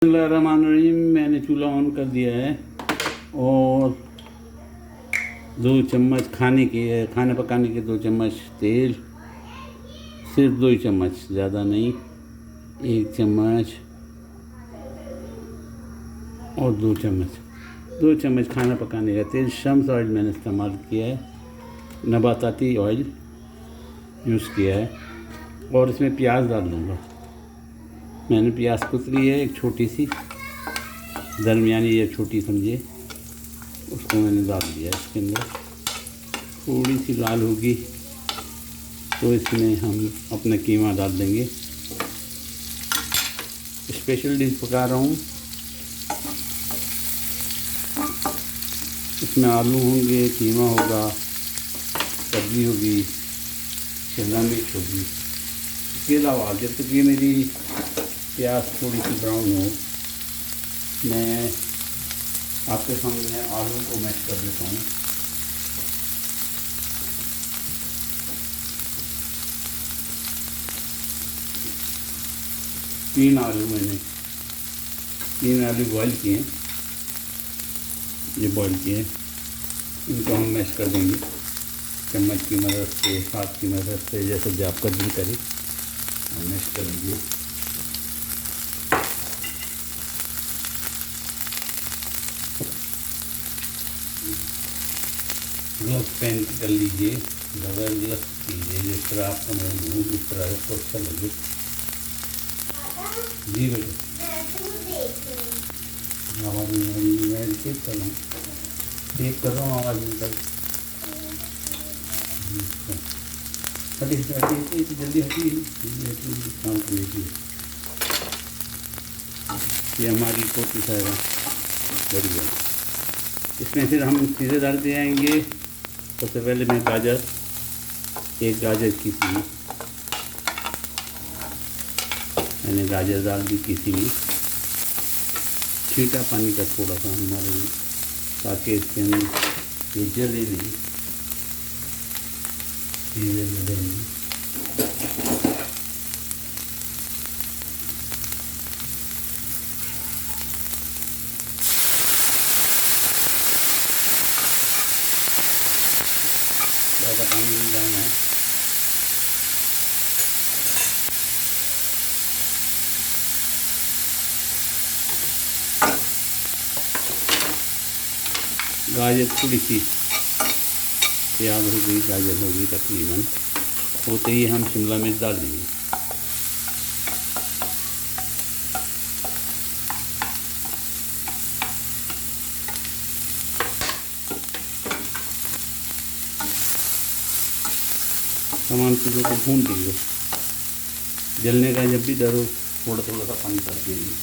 बिस्मिल्लाहिर्रहमानिर्रहीम। मैंने चूल्हा ऑन कर दिया है और 2 चम्मच खाने पकाने के 2 चम्मच तेल, सिर्फ 2 चम्मच, ज़्यादा नहीं, 1 चम्मच और 2 चम्मच, 2 चम्मच खाना पकाने का तेल। शम्स ऑयल मैंने इस्तेमाल किया है, नबाताती ऑयल यूज़ किया है। और इसमें प्याज डाल दूँगा। मैंने प्याज कुच ली है, एक छोटी सी, दरमियानी या छोटी समझिए, उसको मैंने डाल दिया इसके अंदर। थोड़ी सी लाल होगी तो इसमें हम अपना कीमा डाल देंगे। स्पेशल डिश पका रहा हूँ, इसमें आलू होंगे, कीमा होगा, सब्ज़ी होगी, शिमला मिर्च होगी। इसके अलावा जब तक ये मेरी प्याज थोड़ी सी ब्राउन हो, मैं आपके सामने आलू को मैश कर देता हूँ। तीन आलू बॉईल किए हैं, ये बॉईल किए हैं, इनको हम मैश कर देंगे चम्मच की मदद से, हाथ की मदद से, जैसे भी आपका दिल करे हम मैश कर लीजिए। ग्लव्स पहन के कर लीजिए, बगैर ग्लव्स कीजिए, जिस तरह आपका मन हो जिस तरह आपको अच्छा लगे। जी बेटा, आवाज़ नहीं आ रही, मैं चेक कर रहा हूँ, आवाज़ निकल। जल्दी हटी काम कर लीजिए। ये हमारी कोशिश है बढ़िया। इसमें फिर हम चीज़ें डालते जाएंगे। सबसे पहले मैं एक गाजर की थी, मैंने गाजर डाल दी किसी में, छींटा पानी का थोड़ा सा हमारे लिए, ताकि इसके अंदर ये जले नहीं, चीज़ें जले नहीं। ज़्यादा पानी नहीं डालना है। गाजर थोड़ी सी तैयार हो गई, गाजर हो गई तकरीबन, होते ही हम शिमला मिर्च डाल देंगे। तमाम चीज़ों को भून देंगे। जलने का जब भी डर हो, थोड़ा थोड़ा सा पानी डाल दीजिए।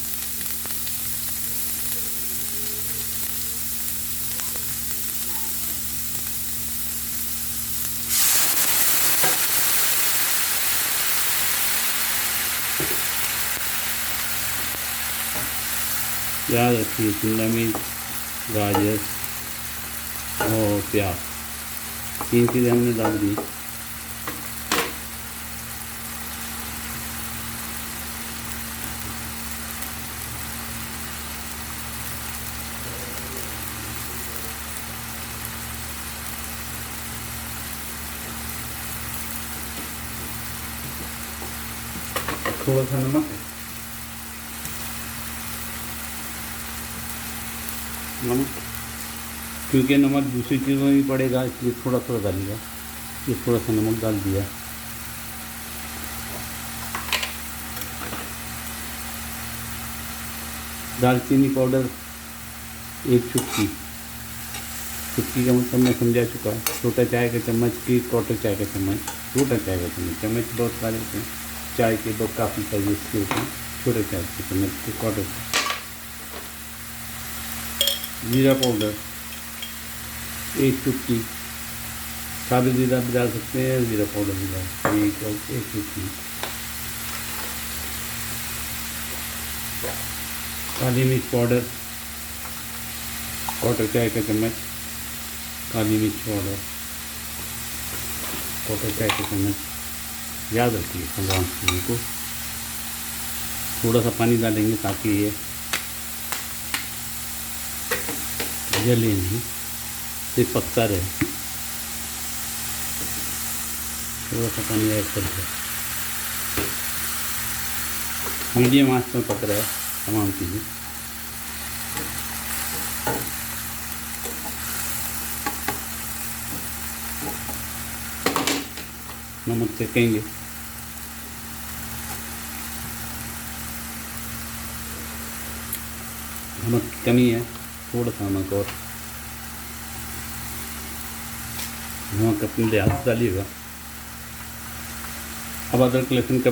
याद रखिए, शिमला मिर्च, गाजर और प्याज, 3 चीज़ें हमने डाल दी। थोड़ा सा नमक, क्योंकि नमक दूसरी चीज़ों में भी पड़ेगा, इसलिए थोड़ा थोड़ा डालिएगा। ये थोड़ा सा नमक डाल दिया। दालचीनी पाउडर 1 चुटकी, चुटकी का मतलब मैं समझा चुका। छोटा चाय का चम्मच की, क्वार्टर चाय का चम्मच, छोटा चाय का चम्मच, चम्मच बहुत सारे होते हैं, चाय के बहुत काफ़ी साइज के होते हैं, छोटे चाय के चम्मच के क्वार्टर। जीरा पाउडर 1 चुटकी, साबुत जीरा भी डाल सकते हैं, जीरा पाउडर भी डाल सकते हैं, 1 चुटकी। काली मिर्च पाउडर क्वार्टर चाय का चम्मच, काली मिर्च पाउडर क्वार्टर चाय का चम्मच। याद रखिए तमाम चीज़ों को। थोड़ा सा पानी डालेंगे ताकि ये जले नहीं, सिर्फ पकता रहे। थोड़ा सा पानी ऐड कर दिया। मीडियम आंच में पक रहा है तमाम चीज़ें। नमक सेकेंगे। नमक की कमी है, थोड़ा सा नमक और। नमक अपने लिहाज से डालिएगा। अब अदरक लहसुन का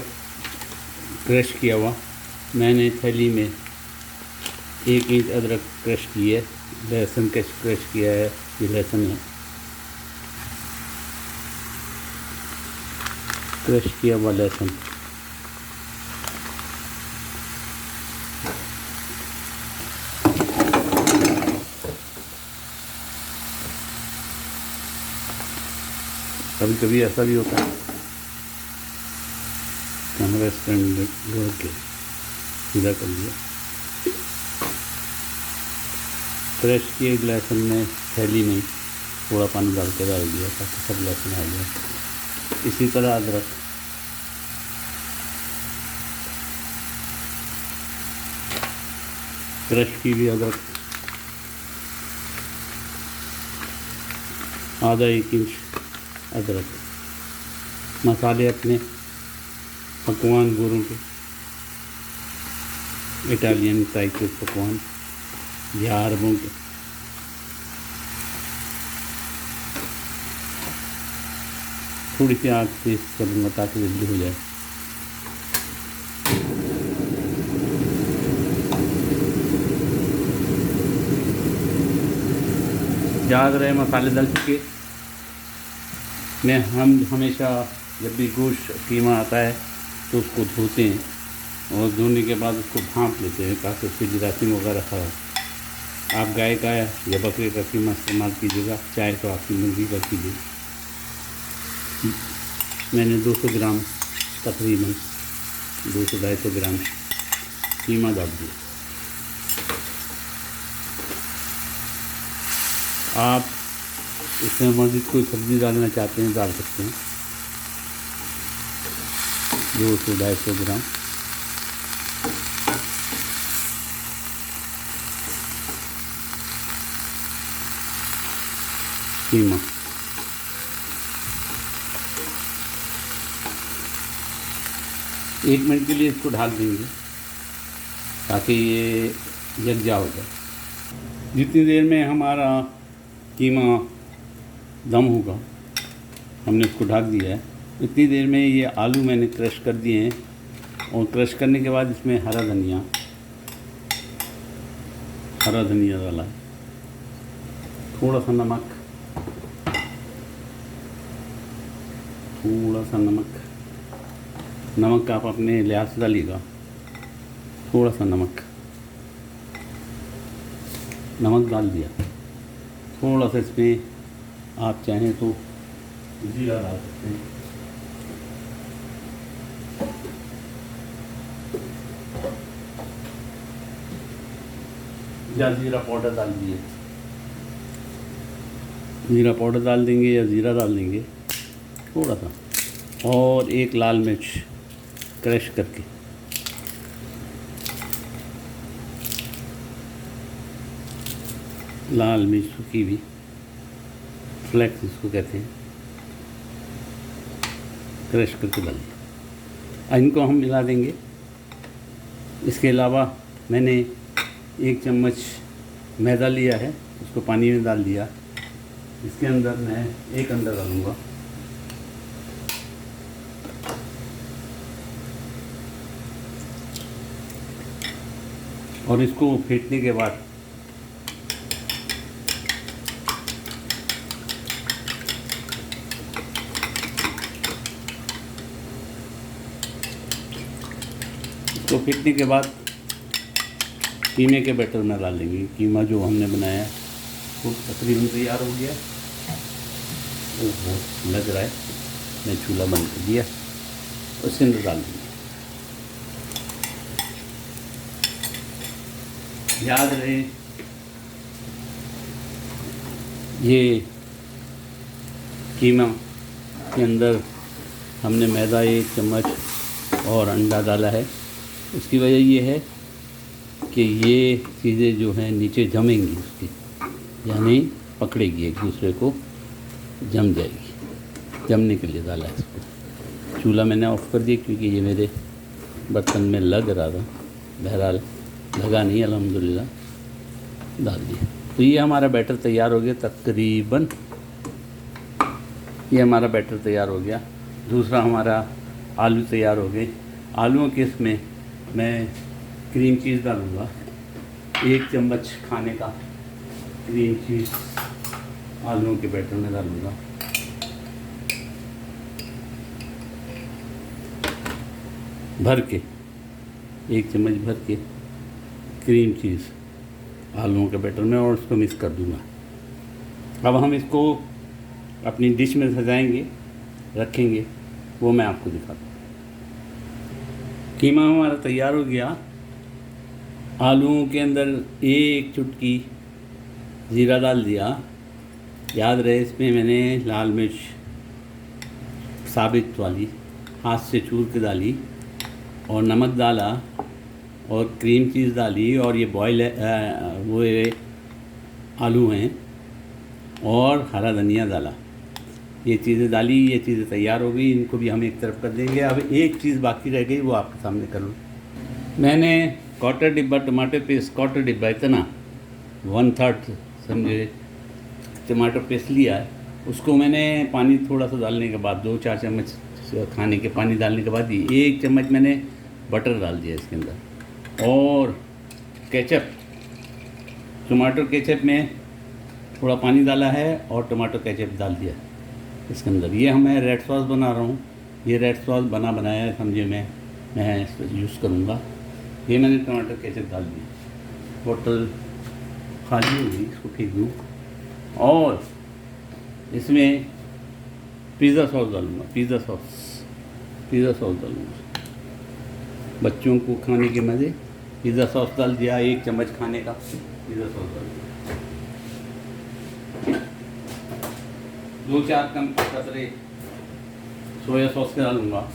क्रश किया हुआ मैंने थैली में 1 इंच अदरक क्रश की है, लहसुन क्रश किया है, ये लहसुन है क्रश किया हुआ लहसुन। कभी कभी ऐसा भी होता है कैमरा स्टैंड जोड़ के सीधा कर दिया। क्रश किए लहसुन में थैली में थोड़ा पानी डाल के डाल दिया ताकि सब लहसुन आ जाए। इसी तरह अदरक, क्रश की भी अदरक आधा 1 इंच अदरक। मसाले अपने पकवान गुरों के, इटालियन टाइप के पकवान या अरबों के। थोड़ी सी आग तेज करूँगा ताकि जल्दी हो जाए। याद रहे मसाले डल चुके। हम हमेशा जब भी गोश्त कीमा आता है तो उसको धोते हैं और धोने के बाद उसको भांप लेते हैं ताकि उसकी जरासीम वगैरह खराब। आप गाय का या बकरे का कीमा इस्तेमाल कीजिएगा, चाहे तो आपकी मुर्गी का कीजिए। मैंने 200 ग्राम तकरीबन 200-250 ग्राम कीमा डाल दिया। आप इसमें मज़ीद कोई सब्ज़ी डालना चाहते हैं डाल सकते हैं। 200-250 ग्राम कीमा। एक मिनट के लिए इसको ढाल देंगे ताकि ये यकजा हो जाए। जितनी देर में हमारा कीमा दम होगा, हमने उसको ढक दिया है, इतनी देर में ये आलू मैंने क्रश कर दिए हैं। और क्रश करने के बाद इसमें हरा धनिया डाला है, थोड़ा सा नमक, नमक आप अपने लिहाज से डालिएगा। थोड़ा सा नमक डाल दिया। थोड़ा सा इसमें आप चाहें तो जीरा डाल सकते हैं। या जीरा पाउडर डाल दिए, जीरा पाउडर डाल देंगे या जीरा डाल देंगे थोड़ा सा। और 1 लाल मिर्च क्रश करके, लाल मिर्च सूखी भी, फ्लेक्स इसको कहते हैं, क्रश करके डाल दिया। इनको हम मिला देंगे। इसके अलावा मैंने 1 चम्मच मैदा लिया है, उसको पानी में डाल दिया। इसके अंदर मैं 1 अंडा डालूँगा। और इसको फेंटने के बाद कीमे के बैटर में डाल देंगे। कीमा जो हमने बनाया है वो तकरीबन तैयार हो गया। ओहो लग रहा है, मैं चूल्हा बंद कर दिया। उसके अंदर डाल देंगे। याद रहे ये कीमा के अंदर हमने मैदा 1 चम्मच और अंडा डाला है। उसकी वजह ये है कि ये चीज़ें जो हैं नीचे जमेंगी उसकी, यानी पकड़ेगी एक दूसरे को, जम जाएगी, जमने के लिए डाला है इसको। चूल्हा मैंने ऑफ़ कर दिया क्योंकि ये मेरे बर्तन में लग रहा था, बहरहाल लगा नहीं, अल्हम्दुलिल्लाह डाल दिया। तो ये हमारा बैटर तैयार हो गया तकरीबन, ये हमारा बैटर तैयार हो गया। दूसरा हमारा आलू तैयार हो गए। आलूओं के इसमें मैं क्रीम चीज़ डालूँगा, 1 चम्मच खाने का क्रीम चीज़ आलूओं के बैटर में डालूँगा। भर के 1 चम्मच भर के क्रीम चीज़ आलूओं के बैटर में, और उसको मिक्स कर दूँगा। अब हम इसको अपनी डिश में सजाएंगे, रखेंगे, वो मैं आपको दिखाता हूँ। कीमा हमारा तैयार हो गया। आलूओं के अंदर 1 चुटकी ज़ीरा डाल दिया। याद रहे इसमें मैंने लाल मिर्च साबित वाली हाथ से चूर के डाली, और नमक डाला, और क्रीम चीज़ डाली, और ये बॉयल वो आलू हैं, और हरा धनिया डाला। ये चीज़ें डाली, ये चीज़ें तैयार हो गई। इनको भी हम एक तरफ कर देंगे। अब एक चीज़ बाकी रह गई, वो आपके सामने करूँ। मैंने क्वार्टर डिब्बा टमाटर पेस्ट, क्वार्टर डिब्बा इतना 1/3 समझे टमाटर पेस्ट लिया है। उसको मैंने पानी थोड़ा सा डालने के बाद, 2-4 चम्मच खाने के पानी डालने के बाद, 1 चम्मच मैंने बटर डाल दिया इसके अंदर, और केचप, टमाटो केचप में थोड़ा पानी डाला है, और टमाटो केचप डाल दिया इसके अंदर। ये मैं रेड सॉस बना रहा हूँ। ये रेड सॉस बनाया है, समझे, मैं इसको यूज़ करूँगा। ये मैंने टमाटर केचप डाल दिया। बोतल खाली होगी, इसको फेंक दूँ, और इसमें पिज़्ज़ा सॉस डालूँगा। पिज़्ज़ा सॉस डालूँगा, बच्चों को खाने के मज़े। पिज़्ज़ा सॉस डाल दिया, 1 चम्मच खाने का पिज़्ज़ा सॉस डाल दिया। 2-4 कम कतरे सोया सॉस के डालूँगा,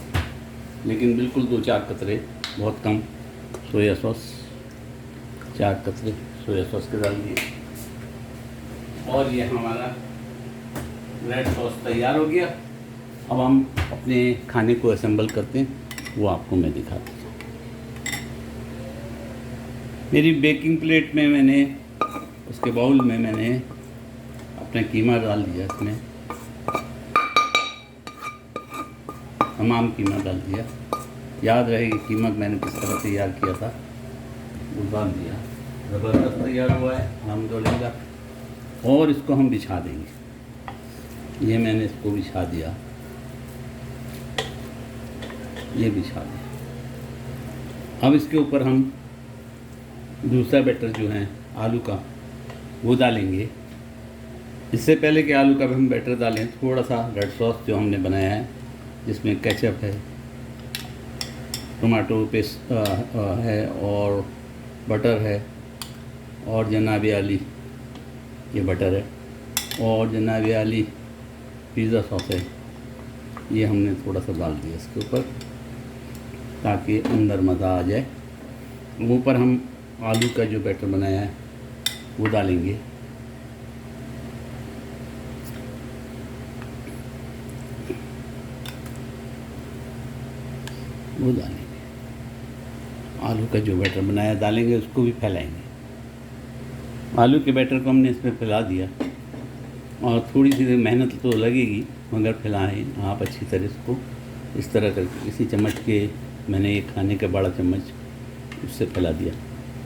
लेकिन बिल्कुल 2-4 कतरे, बहुत कम सोया सॉस, 4 कतरे सोया सॉस के डाल दिए। और ये हमारा रेड सॉस तैयार हो गया। अब हम अपने खाने को असेंबल करते हैं, वो आपको मैं दिखाता हूँ। मेरी बेकिंग प्लेट में मैंने, उसके बाउल में मैंने अपना कीमा डाल दिया। इसमें तमाम कीमा डाल दिया। याद रहे कि कीमा मैंने किस तरह तैयार किया था, वो डाल दिया। ज़बरदस्त तैयार हुआ है अल्हम्दुलिल्लाह। और इसको हम बिछा देंगे। ये मैंने इसको बिछा दिया, ये बिछा दिया। अब इसके ऊपर हम दूसरा बैटर जो है आलू का, वो डालेंगे। इससे पहले कि आलू का भी हम बैटर डालें, थोड़ा सा रेड सॉस जो हमने बनाया है, जिसमें केचप है, टमाटो पेस्ट है, और बटर है, और जनाबी आली ये बटर है, और जनाबी आली पिज़्ज़ा सॉस है। ये हमने थोड़ा सा डाल दिया इसके ऊपर, ताकि अंदर मज़ा आ जाए। ऊपर हम आलू का जो बैटर बनाया है वो डालेंगे। वो डालेंगे, आलू का जो बैटर बनाया डालेंगे, उसको भी फैलाएंगे। आलू के बैटर को हमने इसमें फैला दिया, और थोड़ी सी मेहनत तो लगेगी, मगर फैलाएं आप अच्छी तरह इसको, इस तरह करके। इसी चम्मच के मैंने एक खाने का बड़ा चम्मच उससे फैला दिया।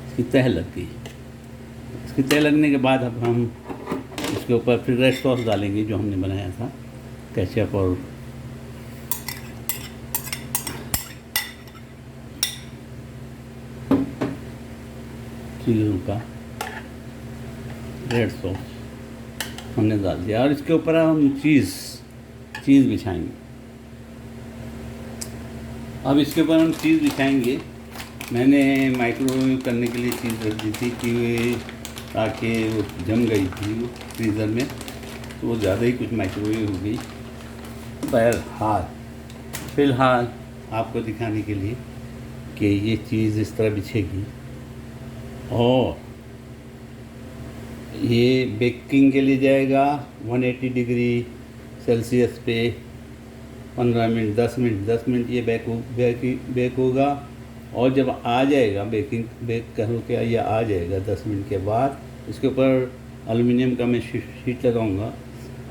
इसकी तह लग गई। इसकी तह लगने के बाद अब हम इसके ऊपर फिर रेड सॉस डालेंगे, जो हमने बनाया था, केचप और चीज़ों का रेड सॉस हमने डाल दिया। और इसके ऊपर हम चीज़ बिछाएंगे। अब इसके ऊपर हम चीज़ बिछाएंगे। मैंने माइक्रोवेव करने के लिए चीज़ रख दी थी, कि ताकि वो जम गई थी फ्रीज़र में। तो वो ज़्यादा ही कुछ माइक्रोवेव हो गई। फ़िलहाल आपको दिखाने के लिए कि ये चीज़ इस तरह बिछेगी और ये बेकिंग के लिए जाएगा 180 डिग्री सेल्सियस पे 15 मिनट 10 मिनट ये बेक होगा। और जब आ जाएगा बेक करो के ये आ जाएगा 10 मिनट के बाद, इसके ऊपर एल्युमिनियम का मैं शीट लगाऊंगा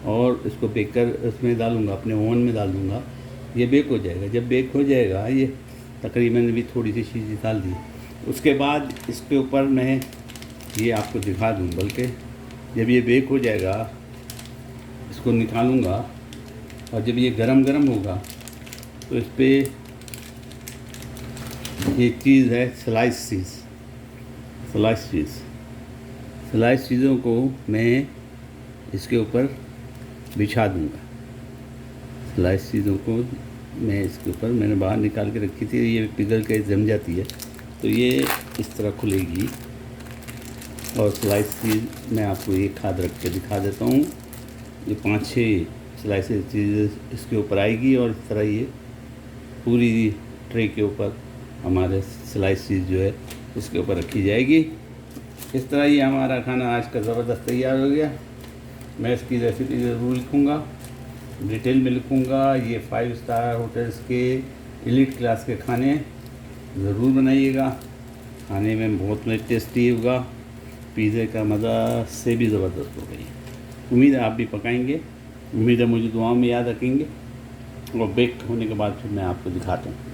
और इसको बेकर उसमें डालूंगा, अपने ओवन में डाल दूँगा। ये बेक हो जाएगा। जब बेक हो जाएगा, ये तकरीबन भी थोड़ी सी चीज़ डाल दी, उसके बाद इसके ऊपर मैं ये आपको दिखा दूँ, बल्कि जब ये बेक हो जाएगा इसको निकालूंगा और जब ये गरम होगा तो इस पर ये चीज़ है स्लाइस चीज़ों को मैं इसके ऊपर बिछा दूंगा। स्लाइस चीज़ों को मैं इसके ऊपर, मैंने बाहर निकाल के रखी थी, ये पिघल के जम जाती है तो ये इस तरह खुलेगी। और स्लाइस चीज़ मैं आपको एक हाथ रख के दिखा देता हूँ। ये 5-6 स्लाइस चीज़ इसके ऊपर आएगी और इस तरह ये पूरी ट्रे के ऊपर हमारे स्लाइस चीज़ जो है इसके ऊपर रखी जाएगी। इस तरह ही हमारा खाना आज का ज़बरदस्त तैयार हो गया। मैं इसकी रेसिपी ज़रूर लिखूँगा, डिटेल में लिखूँगा। ये 5 स्टार होटल्स के एलीट क्लास के खाने ज़रूर बनाइएगा, खाने में बहुत टेस्टी होगा। पिज़्ज़े का मज़ा से भी ज़बरदस्त हो गई। उम्मीद है आप भी पकाएंगे, उम्मीद है मुझे दुआओं में याद रखेंगे और बेक होने के बाद फिर मैं आपको दिखाता हूँ।